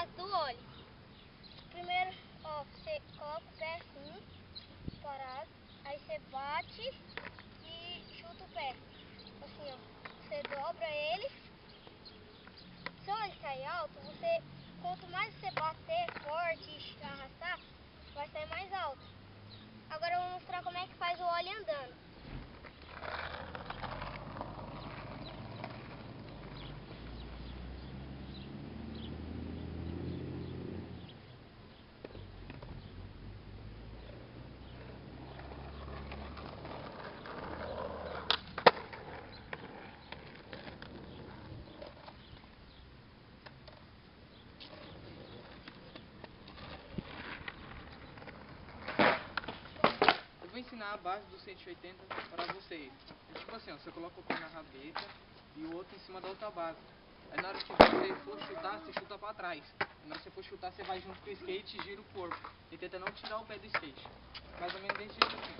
base do óleo. Primeiro, ó, você coloca o pé assim, parado, aí você bate e chuta o pé. Assim, ó, você dobra ele. Se o óleo sair alto, quanto mais você bater forte e arrastar, vai sair mais alto. Agora eu vou mostrar como é que faz o óleo andando. Vou ensinar a base do 180 para vocês. É tipo assim, ó, você coloca o pé na rabeta e o outro em cima da outra base. Aí na hora que você for chutar, você chuta para trás. E na hora que você for chutar, você vai junto com o skate e gira o corpo. E tenta não tirar o pé do skate. Mais ou menos desse jeito assim.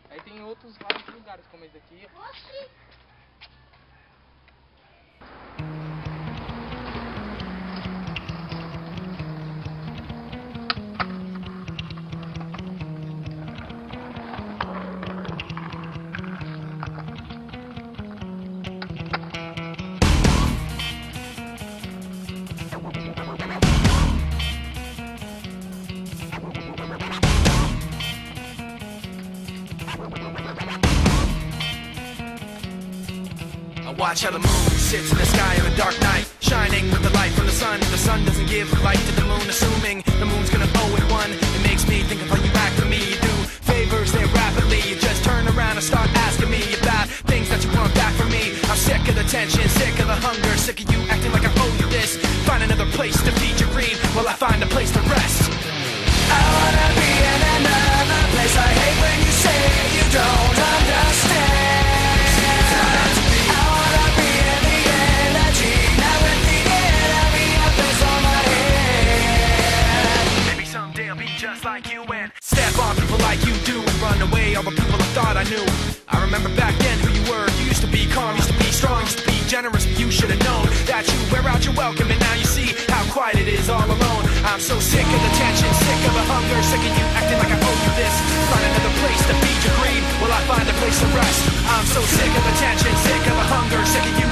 Aí tem outros vários lugares como esse aqui. Watch how the moon sits in the sky on a dark night, shining with the light from the sun. The sun doesn't give light to the moon, assuming the moon's gonna bow at one. It makes me think of how you act for me. You do favors there rapidly. You just turn around and start asking me about things that you want back from me. I'm sick of the tension, sick of the hunger, sick of you acting like I owe you this. Find another place to feed your greed while I find a place to rest. I wanna be in another place. I hate when you say you don't understand. Like you and step on people like you do and run away all the people I thought I knew. I remember back then who you were. You used to be calm, used to be strong, used to be generous, but you should have known that you wear out your welcome and now you see how quiet it is all alone. I'm so sick of the tension, sick of the hunger, sick of you acting like I owe you this. Find another place to feed your greed while I find a place to rest. I'm so sick of the tension, sick of the hunger, sick of you